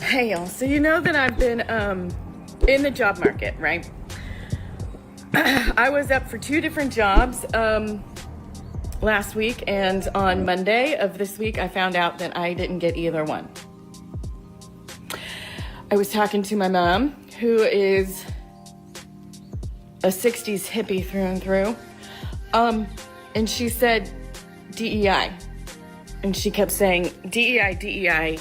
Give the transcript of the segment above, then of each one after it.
Hey y'all, so you know that I've been in the job market, right? I was up for 2 different jobs last week, and on Monday of this week I found out that I didn't get either one. I was talking to my mom, who is a 60s hippie through and through, and she said DEI, and she kept saying DEI, DEI.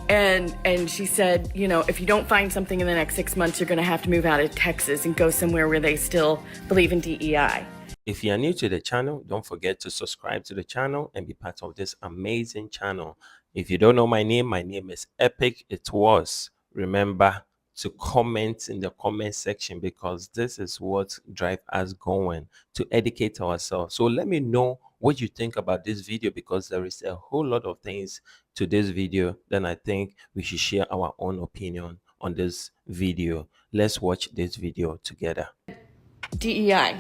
And she said, you know, if you don't find something in the next 6 months, you're going to have to move out of Texas and go somewhere where they still believe in DEI. If you are new to the channel, don't forget to subscribe to the channel and be part of this amazing channel. If you don't know my name is Epic. It was. Remember to comment in the comment section, because this is what drives us going, to educate ourselves. So let me know what you think about this video, because there is a whole lot of things to this video. Then I think we should share our own opinion on this video. Let's watch this video together. DEI.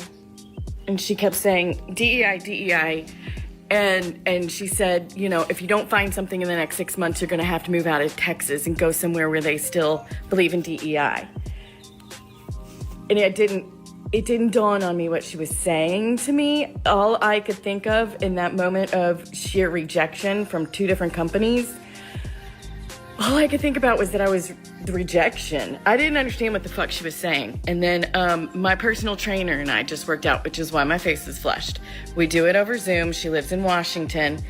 And she kept saying DEI, DEI. And she said, you know, if you don't find something in the next 6 months, you're going to have to move out of Texas and go somewhere where they still believe in DEI. And it didn't dawn on me what she was saying to me. All I could think of in that moment of sheer rejection from 2 different companies, all I could think about was that I was the rejection. I didn't understand what the fuck she was saying. And then my personal trainer and I just worked out, which is why my face is flushed. We do it over Zoom. She lives in Washington.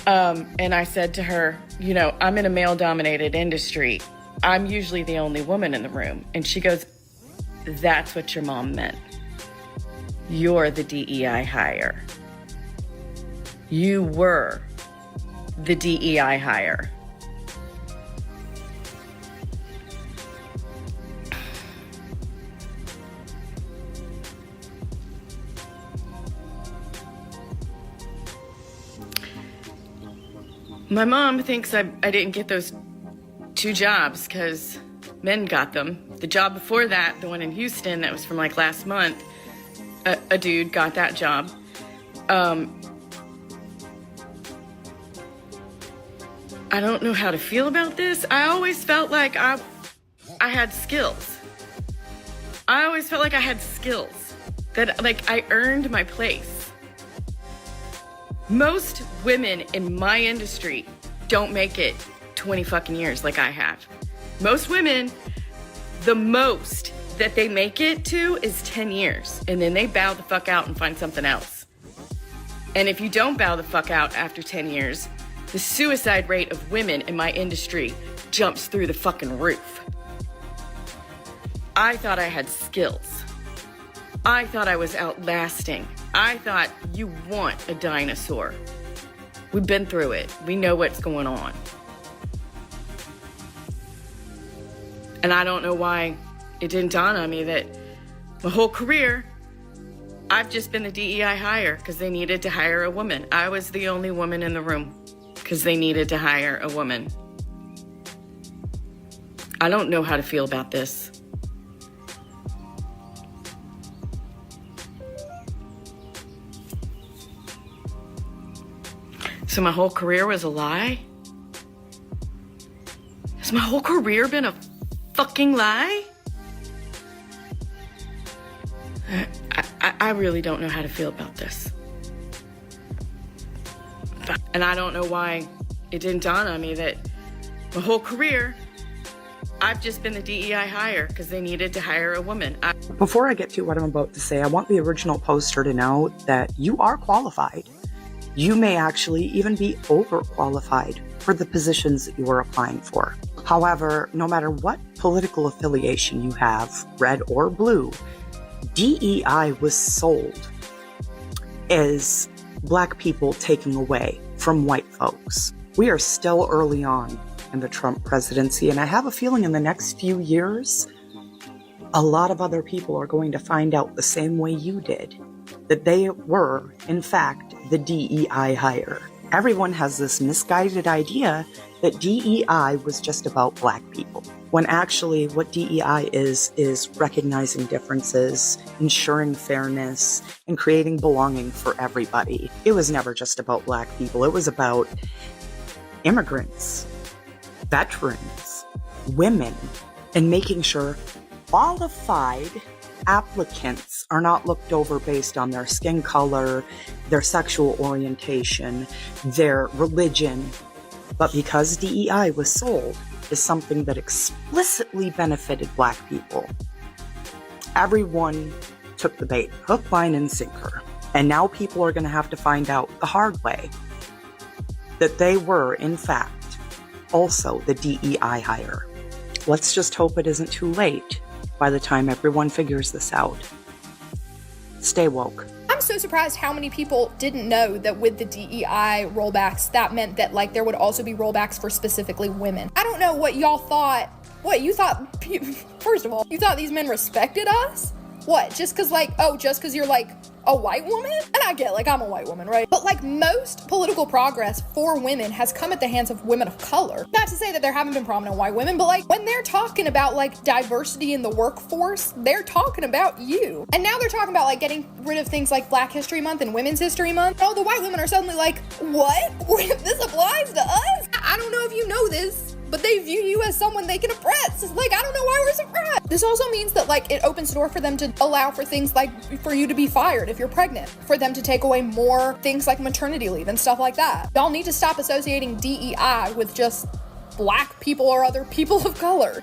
And I said to her, you know, I'm in a male-dominated industry. I'm usually the only woman in the room. And she goes, that's what your mom meant. You're the DEI hire. You were the DEI hire. My mom thinks I didn't get those 2 jobs because men got them. The job before that, the one in Houston, that was from like last month, a dude got that job. I don't know how to feel about this. I always felt like I had skills. I always felt like I had skills, that like I earned my place. Most women in my industry don't make it 20 fucking years like I have. Most women, the most that they make it to is 10 years, and then they bow the fuck out and find something else. And if you don't bow the fuck out after 10 years, the suicide rate of women in my industry jumps through the fucking roof. I thought I had skills. I thought I was outlasting. I thought, you want a dinosaur. We've been through it. We know what's going on. And I don't know why it didn't dawn on me that my whole career, I've just been the DEI hire because they needed to hire a woman. I was the only woman in the room because they needed to hire a woman. I don't know how to feel about this. So my whole career was a lie? Has my whole career been a fucking lie? I really don't know how to feel about this. And I don't know why it didn't dawn on me that my whole career, I've just been the DEI hire because they needed to hire a woman. Before I get to what I'm about to say, I want the original poster to know that you are qualified. You may actually even be overqualified for the positions that you are applying for. However, no matter what political affiliation you have, red or blue, DEI was sold as Black people taking away from white folks. We are still early on in the Trump presidency, and I have a feeling in the next few years, a lot of other people are going to find out the same way you did, that they were, in fact, the DEI hire. Everyone has this misguided idea that DEI was just about Black people, when actually what DEI is recognizing differences, ensuring fairness, and creating belonging for everybody. It was never just about Black people. It was about immigrants, veterans, women and making sure qualified applicants are not looked over based on their skin color, their sexual orientation, their religion, but because DEI was sold as something that explicitly benefited Black people. Everyone took the bait, hook, line, and sinker. And now people are going to have to find out the hard way that they were, in fact, also the DEI hire. Let's just hope it isn't too late by the time everyone figures this out. Stay woke. I'm so surprised how many people didn't know that with the DEI rollbacks, that meant that like there would also be rollbacks for specifically women. I don't know what y'all thought. What, you thought, first of all, you thought these men respected us? What, just cause you're like a white woman? And I get, like, I'm a white woman, right? But like most political progress for women has come at the hands of women of color. Not to say that there haven't been prominent white women, but like when they're talking about like diversity in the workforce, they're talking about you. And now they're talking about like getting rid of things like Black History Month and Women's History Month. Oh, the white women are suddenly like, what? This applies to us? I don't know if you know this, but they view you as someone they can oppress. Like, I don't know why we're surprised. This also means that like it opens the door for them to allow for things like for you to be fired if you're pregnant, for them to take away more things like maternity leave and stuff like that. Y'all need to stop associating DEI with just Black people or other people of color.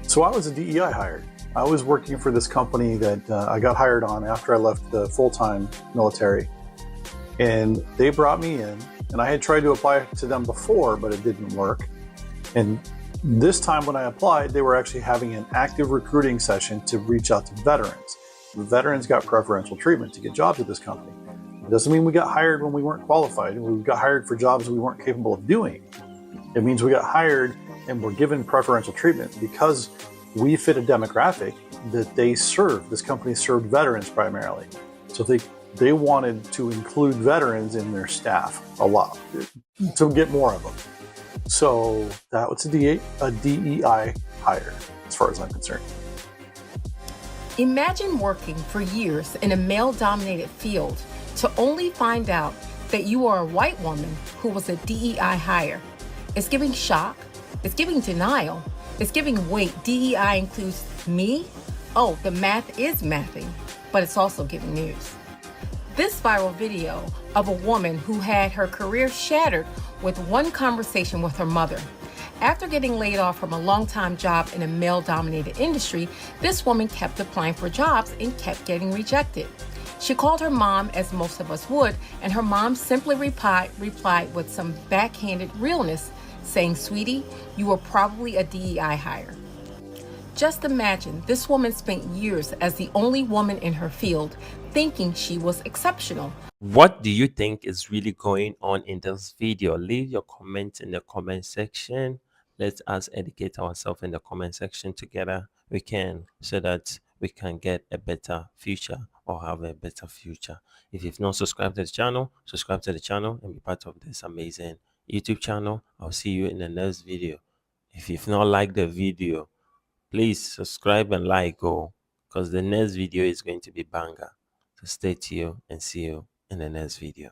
So I was a DEI hired. I was working for this company that I got hired on after I left the full-time military. And they brought me in, and I had tried to apply to them before, but it didn't work. And this time when I applied, they were actually having an active recruiting session to reach out to veterans. The veterans got preferential treatment to get jobs at this company. It doesn't mean we got hired when we weren't qualified. We got hired for jobs we weren't capable of doing. It means we got hired and were given preferential treatment because we fit a demographic that they serve. This company served veterans primarily. So they wanted to include veterans in their staff a lot, to get more of them. So that was a DEI hire, as far as I'm concerned. Imagine working for years in a male-dominated field to only find out that you are a white woman who was a DEI hire. It's giving shock, it's giving denial, it's giving weight. DEI includes me. Oh, the math is mathing, but it's also giving news. This viral video of a woman who had her career shattered with one conversation with her mother. After getting laid off from a long-time job in a male-dominated industry, this woman kept applying for jobs and kept getting rejected. She called her mom, as most of us would, and her mom simply replied with some backhanded realness, saying, "Sweetie, you were probably a DEI hire." Just imagine, this woman spent years as the only woman in her field, thinking she was exceptional. What do you think is really going on in this video? Leave your comments in the comment section. Let us educate ourselves in the comment section together. So that we can get a better future or have a better future. If you've not subscribed to the channel, subscribe to the channel and be part of this amazing YouTube channel. I'll see you in the next video. If you've not liked the video, please subscribe and like, because the next video is going to be banger. So stay tuned and see you in the next video.